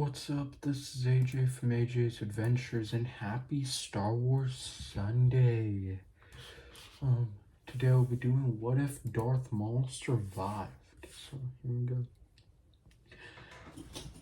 What's up? This is AJ from AJ's Adventures and happy Star Wars Sunday. Today we'll be doing What If Darth Maul Survived? So here we go.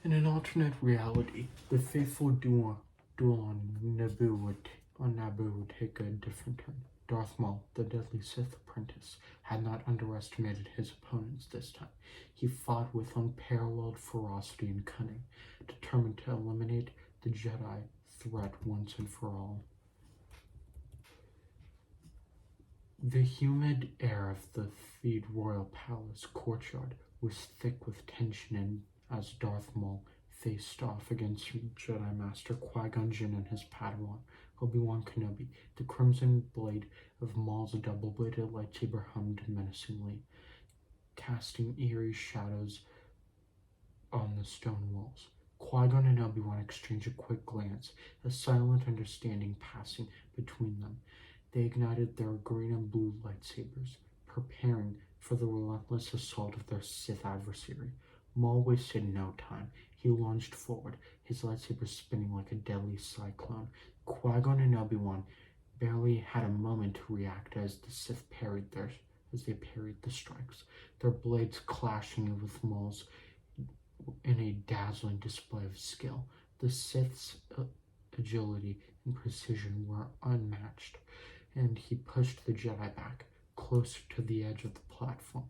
In an alternate reality, the faithful duel on Naboo would take a different turn. Darth Maul, the deadly Sith apprentice, had not underestimated his opponents this time. He fought with unparalleled ferocity and cunning, determined to eliminate the Jedi threat once and for all. The humid air of the Theed Royal Palace courtyard was thick with tension, and as Darth Maul faced off against Jedi Master Qui-Gon Jinn and his Padawan, Obi-Wan Kenobi, the crimson blade of Maul's double-bladed lightsaber hummed menacingly, casting eerie shadows on the stone walls. Qui-Gon and Obi-Wan exchanged a quick glance, a silent understanding passing between them. They ignited their green and blue lightsabers, preparing for the relentless assault of their Sith adversary. Maul wasted no time. He lunged forward, his lightsaber spinning like a deadly cyclone. Qui-Gon and Obi-Wan barely had a moment to react as the Sith parried the strikes, their blades clashing with Maul's in a dazzling display of skill. The Sith's agility and precision were unmatched, and he pushed the Jedi back, closer to the edge of the platform.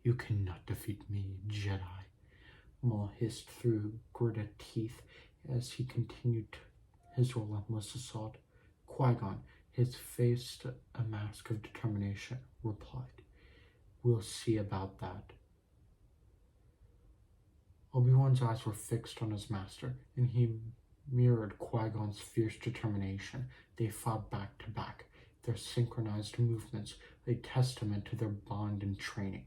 "You cannot defeat me, Jedi," Maul hissed through gritted teeth as he continued his relentless assault. Qui-Gon, his face a mask of determination, replied, "We'll see about that." Obi-Wan's eyes were fixed on his master, and he mirrored Qui-Gon's fierce determination. They fought back to back, their synchronized movements a testament to their bond and training.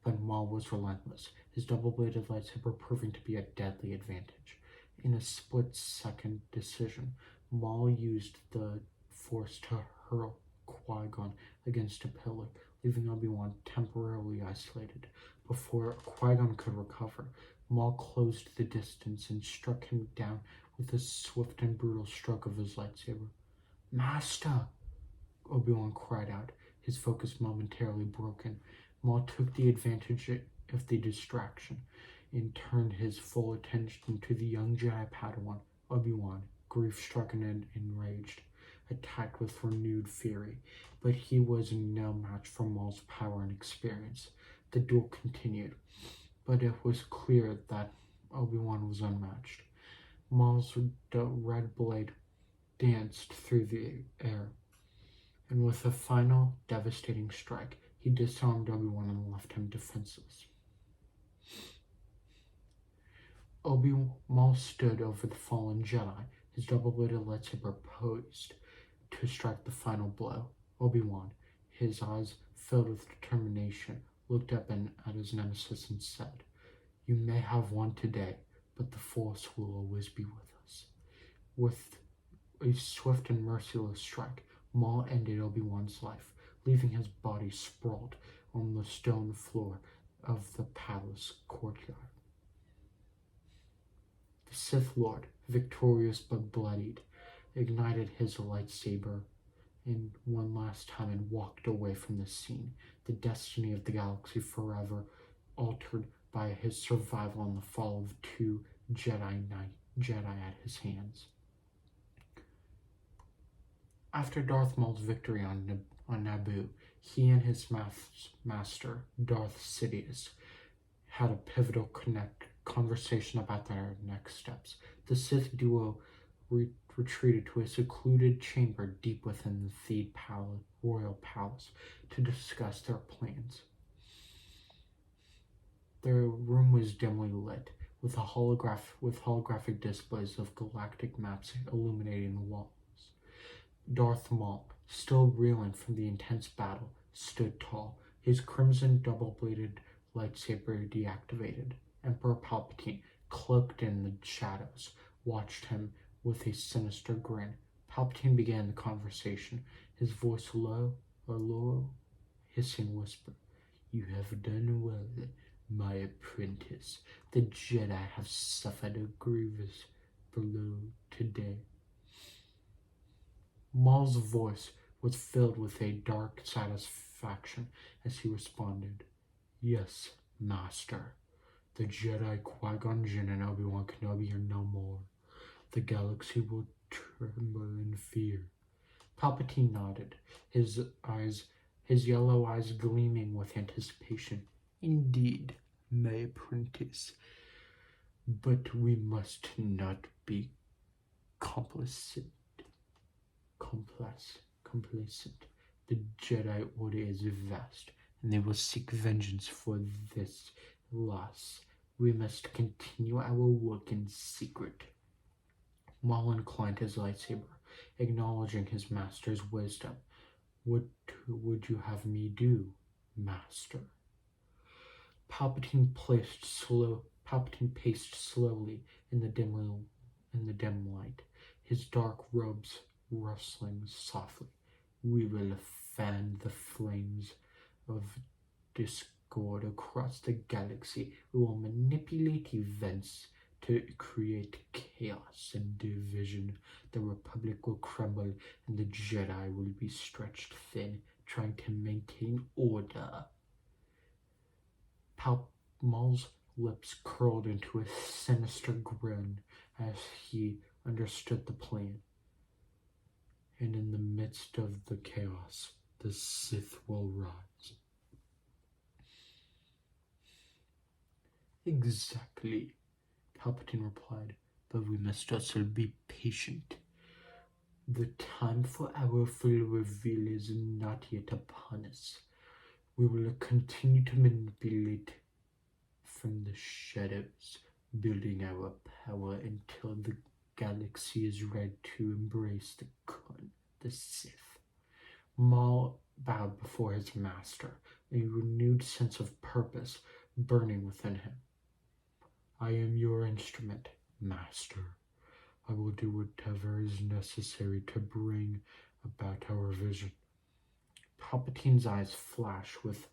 But Maul was relentless, his double-bladed lightsaber proving to be a deadly advantage. In a split-second decision, Maul used the Force to hurl Qui-Gon against a pillar, leaving Obi-Wan temporarily isolated. Before Qui-Gon could recover, Maul closed the distance and struck him down with a swift and brutal stroke of his lightsaber. "Master!" Obi-Wan cried out, his focus momentarily broken. Maul took the advantage of the distraction and turned his full attention to the young Jedi Padawan. Obi-Wan, grief-stricken and enraged, attacked with renewed fury, but he was no match for Maul's power and experience. The duel continued, but it was clear that Obi-Wan was unmatched. Maul's red blade danced through the air, and with a final devastating strike, he disarmed Obi-Wan and left him defenseless. Maul stood over the fallen Jedi, his double-bladed lightsaber poised to strike the final blow. Obi-Wan, his eyes filled with determination, looked up at his nemesis and said, "You may have won today, but the Force will always be with us." With a swift and merciless strike, Maul ended Obi-Wan's life, leaving his body sprawled on the stone floor of the palace courtyard. The Sith Lord, victorious but bloodied, ignited his lightsaber and one last time and walked away from the scene, the destiny of the galaxy forever altered by his survival and the fall of two Jedi at his hands. After Darth Maul's victory on Naboo, he and his master, Darth Sidious, had a pivotal conversation about their next steps. The Sith duo retreated to a secluded chamber deep within the Theed Royal Palace to discuss their plans. Their room was dimly lit, with holographic displays of galactic maps illuminating the walls. Darth Maul, still reeling from the intense battle, stood tall, his crimson double-bladed lightsaber deactivated. Emperor Palpatine, cloaked in the shadows, watched him with a sinister grin. Palpatine began the conversation, his voice a low, hissing whisper. "You have done well, My apprentice, the Jedi have suffered a grievous blow today. Maul's voice was filled with a dark satisfaction as he responded, Yes, Master. The Jedi Qui-Gon Jinn and Obi-Wan Kenobi are no more. The galaxy will tremble in fear. Palpatine nodded, his yellow eyes gleaming with anticipation. Indeed, my apprentice. But we must not be complacent. The Jedi Order is vast, and they will seek vengeance for this loss. We must continue our work in secret. Maul inclined his lightsaber, acknowledging his master's wisdom. What would you have me do, Master? Palpatine paced slowly in the dim light, his dark robes rustling softly. We will fan the flames of discord across the galaxy. We will manipulate events to create chaos and division. The Republic will crumble and the Jedi will be stretched thin, trying to maintain order. Maul's lips curled into a sinister grin as he understood the plan. And in the midst of the chaos, the Sith will rise. Exactly, Palpatine replied, but we must also be patient. The time for our full reveal is not yet upon us. We will continue to manipulate from the shadows, building our power until the galaxy is ready to embrace the Sith. Maul bowed before his master, a renewed sense of purpose burning within him. I am your instrument, Master. I will do whatever is necessary to bring about our vision. Palpatine's eyes flashed with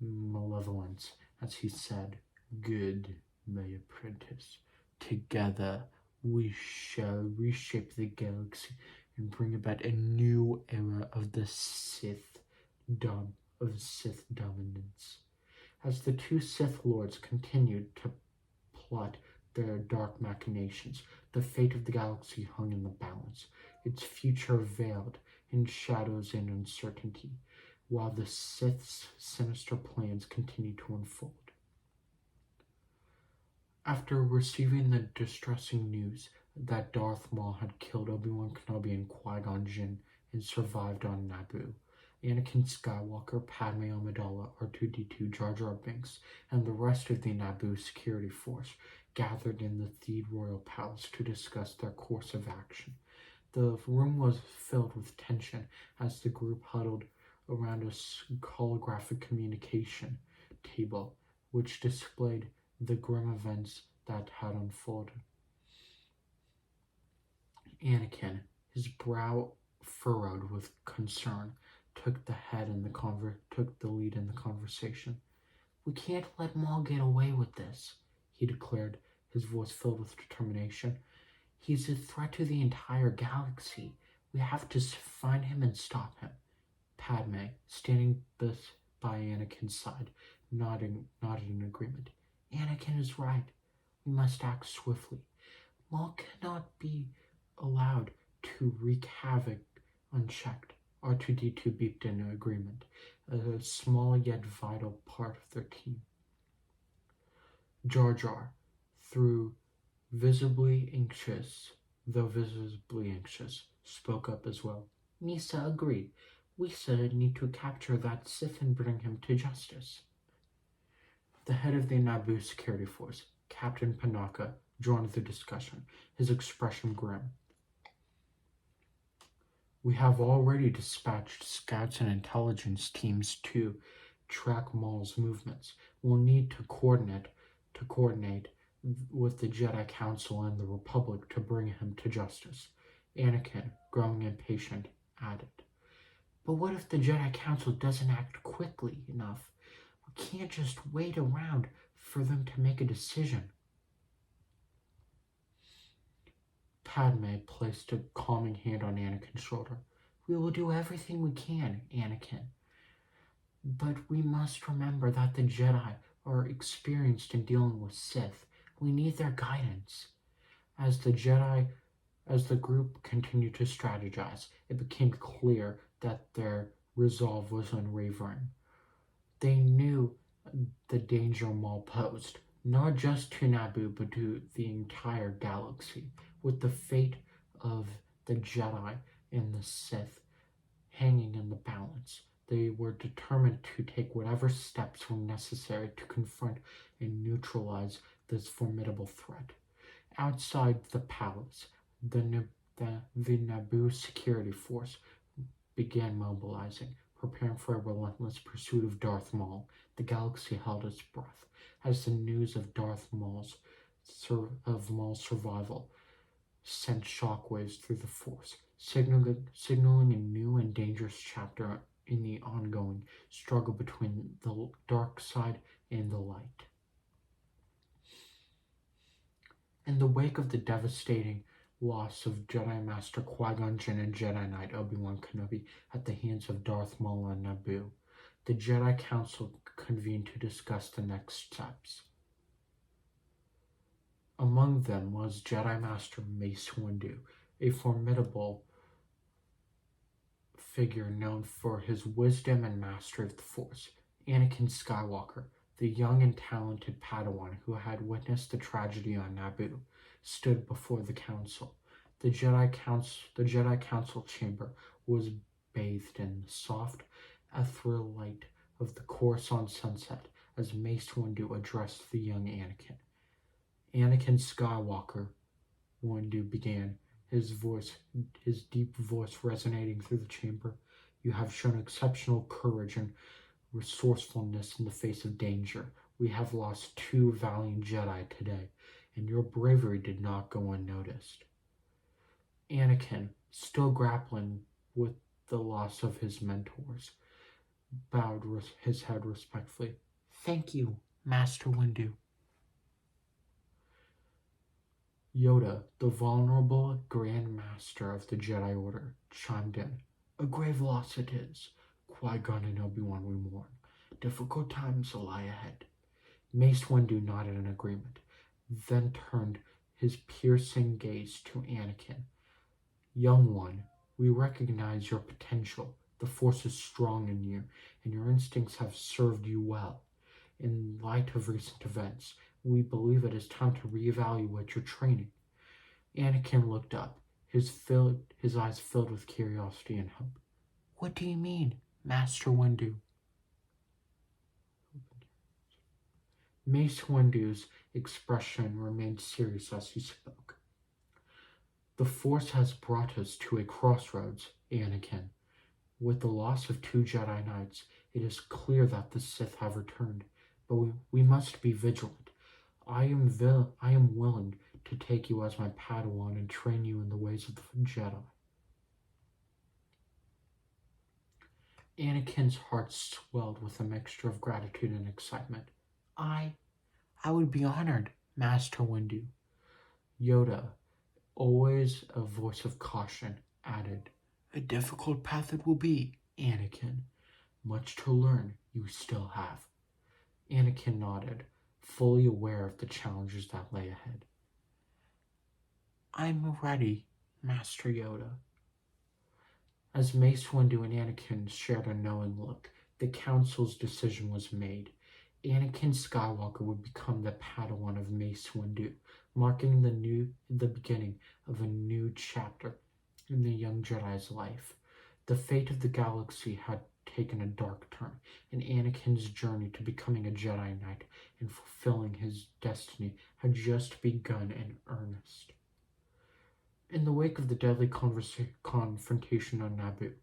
malevolence as he said, Good, my apprentice. Together we shall reshape the galaxy and bring about a new era of the Sith dominance. As the two Sith Lords continued to plot their dark machinations, the fate of the galaxy hung in the balance, its future veiled in shadows and uncertainty, while the Sith's sinister plans continued to unfold. After receiving the distressing news that Darth Maul had killed Obi-Wan Kenobi and Qui-Gon Jinn and survived on Naboo, Anakin Skywalker, Padme Amidala, R2-D2, Jar Jar Binks, and the rest of the Naboo security force gathered in the Theed Royal Palace to discuss their course of action. The room was filled with tension as the group huddled around a holographic communication table, which displayed the grim events that had unfolded. Anakin, his brow furrowed with concern, took the lead in the conversation. We can't let Maul get away with this, he declared, his voice filled with determination. He's a threat to the entire galaxy. We have to find him and stop him. Padme, standing by Anakin's side, nodded in agreement. Anakin is right. We must act swiftly. Maul cannot be allowed to wreak havoc unchecked. R2-D2 beeped in agreement, a small yet vital part of their team. Jar Jar, though visibly anxious, spoke up as well. Misa agreed. We need to capture that Sith and bring him to justice. The head of the Naboo security force, Captain Panaka, joined the discussion, his expression grim. We have already dispatched scouts and intelligence teams to track Maul's movements. We'll need to coordinate with the Jedi Council and the Republic to bring him to justice. Anakin, growing impatient, added. But what if the Jedi Council doesn't act quickly enough? We can't just wait around for them to make a decision. Padme placed a calming hand on Anakin's shoulder. We will do everything we can, Anakin. But we must remember that the Jedi are experienced in dealing with Sith. We need their guidance. As the group continued to strategize, it became clear that their resolve was unwavering. They knew the danger Maul posed, not just to Naboo, but to the entire galaxy, with the fate of the Jedi and the Sith hanging in the balance. They were determined to take whatever steps were necessary to confront and neutralize this formidable threat. Outside the palace, the Naboo security force began mobilizing, preparing for a relentless pursuit of Darth Maul. The galaxy held its breath as the news of Maul's survival sent shockwaves through the force, signaling a new and dangerous chapter in the ongoing struggle between the dark side and the light. In the wake of the devastating loss of Jedi Master Qui-Gon Jinn and Jedi Knight Obi-Wan Kenobi at the hands of Darth Maul on Naboo, the Jedi Council convened to discuss the next steps. Among them was Jedi Master Mace Windu, a formidable figure known for his wisdom and mastery of the Force. Anakin Skywalker, the young and talented Padawan who had witnessed the tragedy on Naboo, stood before the council. The Jedi Council chamber was bathed in the soft, ethereal light of the Coruscant sunset as Mace Windu addressed the young Anakin. Anakin Skywalker, Windu began, his deep voice resonating through the chamber. You have shown exceptional courage and resourcefulness in the face of danger. We have lost 2 valiant Jedi today, and your bravery did not go unnoticed. Anakin, still grappling with the loss of his mentors, bowed his head respectfully. Thank you, Master Windu. Yoda, the vulnerable Grand Master of the Jedi Order, chimed in. A grave loss it is. Qui-Gon and Obi-Wan we mourn. Difficult times lie ahead. Mace Windu nodded in agreement, then turned his piercing gaze to Anakin. Young one, we recognize your potential. The Force is strong in you, and your instincts have served you well. In light of recent events, we believe it is time to reevaluate your training. Anakin looked up, his eyes filled with curiosity and hope. What do you mean, Master Windu? Mace Windu's expression remained serious as he spoke. The Force has brought us to a crossroads, Anakin. With the loss of 2 Jedi Knights, it is clear that the Sith have returned, but we must be vigilant. I am willing to take you as my Padawan and train you in the ways of the Jedi. Anakin's heart swelled with a mixture of gratitude and excitement. I would be honored, Master Windu. Yoda, always a voice of caution, added, A difficult path it will be, Anakin. Much to learn you still have. Anakin nodded, fully aware of the challenges that lay ahead. I'm ready, Master Yoda. As Mace Windu and Anakin shared a knowing look, the Council's decision was made. Anakin Skywalker would become the Padawan of Mace Windu, marking the beginning of a new chapter in the young Jedi's life. The fate of the galaxy had taken a dark turn, and Anakin's journey to becoming a Jedi Knight and fulfilling his destiny had just begun in earnest. In the wake of the deadly confrontation on Naboo,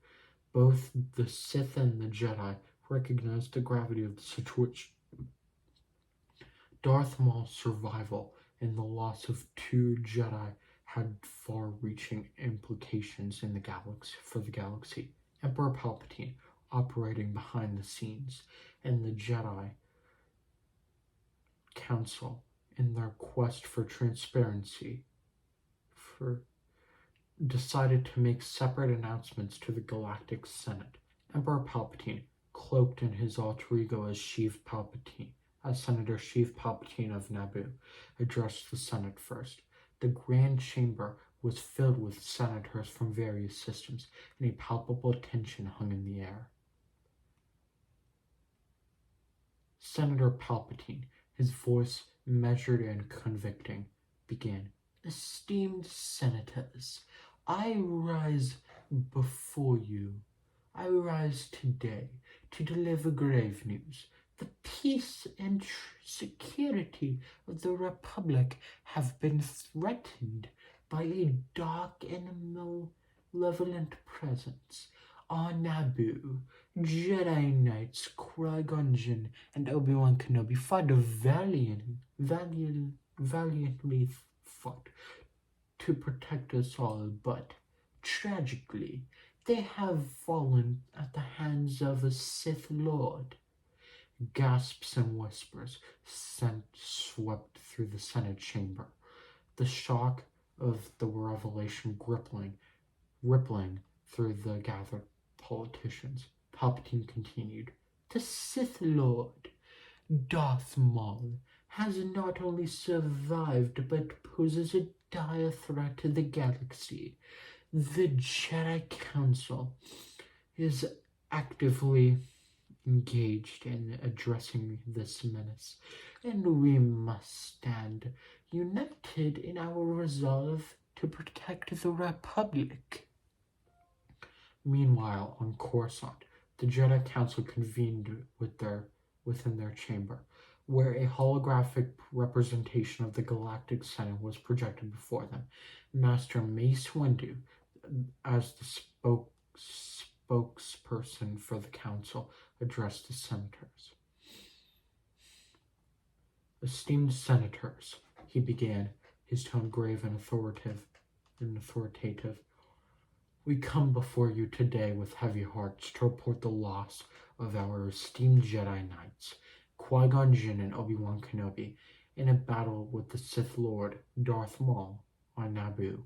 both the Sith and the Jedi recognized the gravity of the situation. Darth Maul's survival and the loss of 2 Jedi had far-reaching implications in the galaxy. Emperor Palpatine, operating behind the scenes, and the Jedi Council, in their quest for transparency, decided to make separate announcements to the Galactic Senate. Emperor Palpatine, cloaked in his alter ego as Senator Sheev Palpatine of Naboo, addressed the Senate first. The Grand Chamber was filled with senators from various systems, and a palpable tension hung in the air. Senator Palpatine, his voice measured and convicting, began. Esteemed senators, I rise before you. I rise today to deliver grave news. The peace and security of the Republic have been threatened by a dark and malevolent presence. On Naboo, Jedi Knights Qui-Gon Jinn and Obi-Wan Kenobi valiantly fought to protect us all, but tragically, they have fallen at the hands of a Sith Lord. Gasps and whispers swept through the Senate chamber, the shock of the revelation rippling through the gathered politicians. Palpatine continued, the Sith Lord, Darth Maul, has not only survived but poses a dire threat to the galaxy. The Jedi Council is actively engaged in addressing this menace, and we must stand united in our resolve to protect the Republic. Meanwhile, on Coruscant, the Jedi Council convened within their chamber, where a holographic representation of the Galactic Senate was projected before them. Master Mace Windu, as the spokesperson for the council, addressed the senators. Esteemed senators, he began, his tone grave and authoritative. We come before you today with heavy hearts to report the loss of our esteemed Jedi Knights, Qui-Gon Jinn and Obi-Wan Kenobi, in a battle with the Sith Lord Darth Maul on Naboo.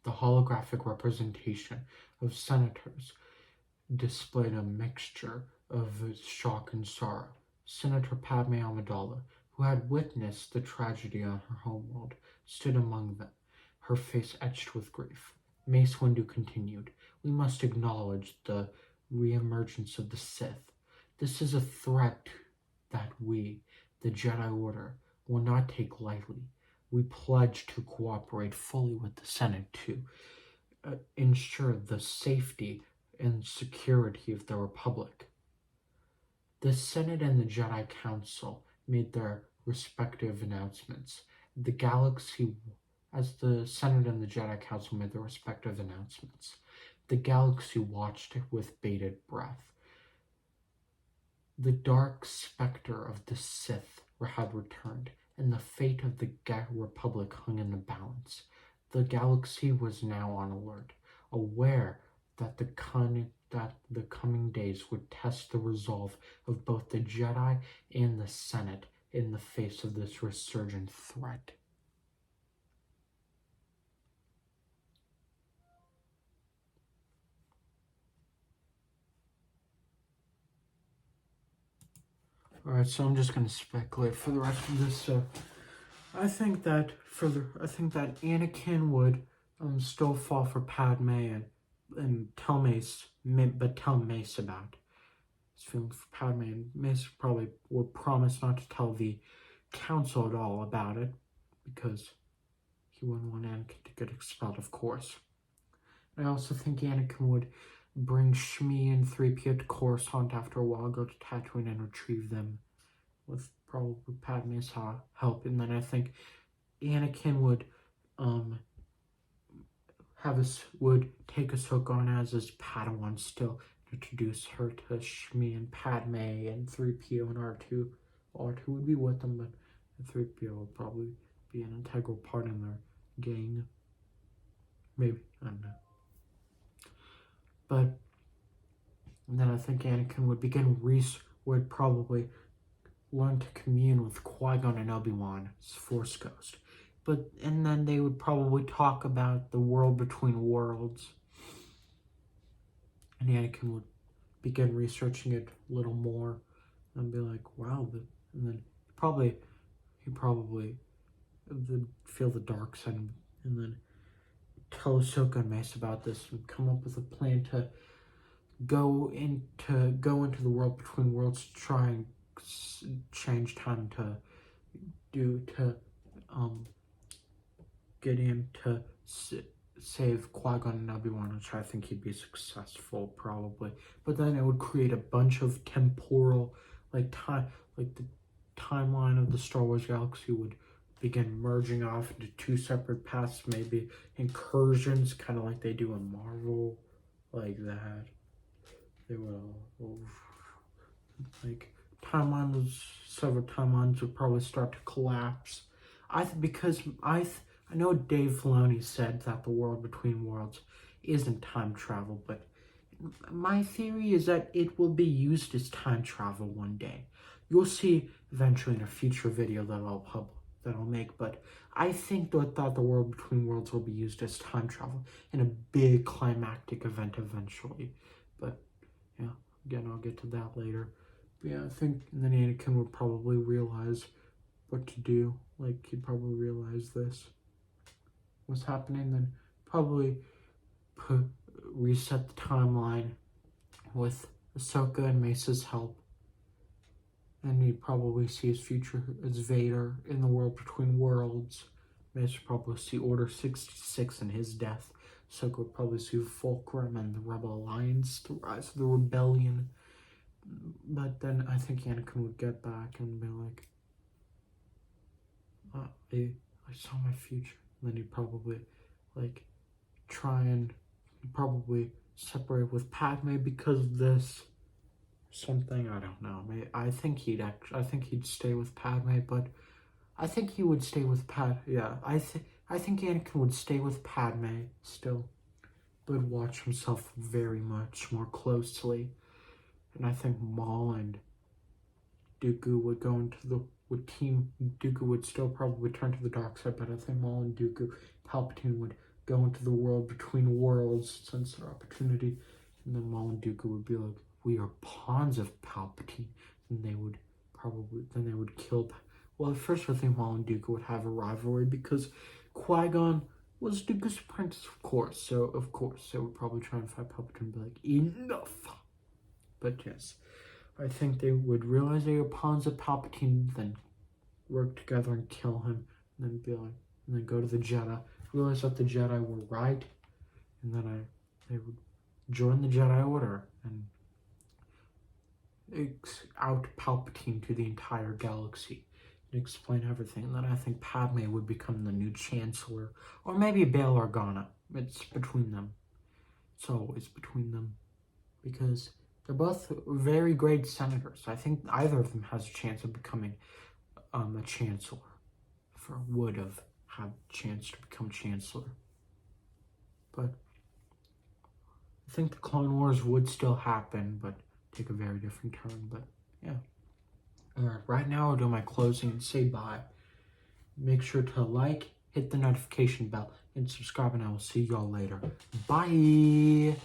The holographic representation of senators displayed a mixture of shock and sorrow. Senator Padme Amidala, who had witnessed the tragedy on her homeworld, stood among them, her face etched with grief. Mace Windu continued, we must acknowledge the re-emergence of the Sith. This is a threat that we, the Jedi Order, will not take lightly. We pledge to cooperate fully with the Senate to ensure the safety and security of the Republic. The Senate and the Jedi Council made their respective announcements. As the Senate and the Jedi Council made their respective announcements, the galaxy watched with bated breath. The dark specter of the Sith had returned, and the fate of the Republic hung in the balance. The galaxy was now on alert, aware that the coming days would test the resolve of both the Jedi and the Senate in the face of this resurgent threat. Alright, so I'm just going to speculate for the rest of this. I think that Anakin would still fall for Padme and tell Mace about his feelings for Padme, and Mace probably would promise not to tell the council at all about it because he wouldn't want Anakin to get expelled, of course. I also think Anakin would bring Shmi and 3PO to Coruscant after a while, go to Tatooine and retrieve them with probably Padme's help. And then I think Anakin would take Ahsoka on as his Padawan still, introduce her to Shmi and Padme and 3PO and R2. R2 would be with them, but 3PO would probably be an integral part in their gang. Maybe, I don't know. But then I think Anakin would probably learn to commune with Qui-Gon and Obi-Wan's Force Ghost. And then they would probably talk about the world between worlds. And Anakin would begin researching it a little more and be like, wow, and then he probably would feel the dark side and then tell Ahsoka and Mace about this and come up with a plan to go into the world between worlds to try and change time to get him to save Qui-Gon and Obi-Wan, which I think he'd be successful probably. But then it would create a bunch of temporal, like the timeline of the Star Wars galaxy would begin merging off into two separate paths, maybe incursions, kind of like they do in Marvel, like that. They will, like, several timelines would probably start to collapse. I know Dave Filoni said that the world between worlds isn't time travel, but my theory is that it will be used as time travel one day. You'll see eventually in a future video that I'll make, but I think that the world between worlds will be used as time travel in a big climactic event eventually. But yeah, again, I'll get to that later. But yeah, I think then Anakin would probably realize what to do. Like, he'd probably realize this was happening, then probably reset the timeline with Ahsoka and Mace's help. And he'd probably see his future as Vader in the world between worlds. Mace would probably see Order 66 and his death. Ahsoka would probably see Fulcrum and the Rebel Alliance, the rise of the rebellion. But then I think Anakin would get back and be like, I saw my future. And then he'd probably try and probably separate with Padme because of this. Something, I don't know. I think he'd stay with Padme, but I think he would stay with I think Anakin would stay with Padme still, but watch himself very much more closely. And I think Maul and Dooku Dooku would still probably turn to the dark side, but I think Maul and Palpatine would go into the world between worlds, sense their opportunity, and then Maul and Dooku would be like, we are pawns of Palpatine, and they would kill. Well, at first I think Maul and Dooku would have a rivalry because Qui-Gon was Dooku's apprentice, of course, so they would probably try and fight Palpatine and be like, enough. But yes, I think they would realize they were pawns of Palpatine, then work together and kill him, and then go to the Jedi, realize that the Jedi were right, and then they would join the Jedi Order and out Palpatine to the entire galaxy and explain everything. And then I think Padme would become the new Chancellor, or maybe Bail Organa. It's between them. It's always between them because they're both very great senators. I think either of them has a chance of becoming a chancellor. Would have had a chance to become chancellor. But I think the Clone Wars would still happen, but take a very different turn. But yeah. Alright, right now I'll do my closing and say bye. Make sure to like, hit the notification bell, and subscribe, and I will see y'all later. Bye!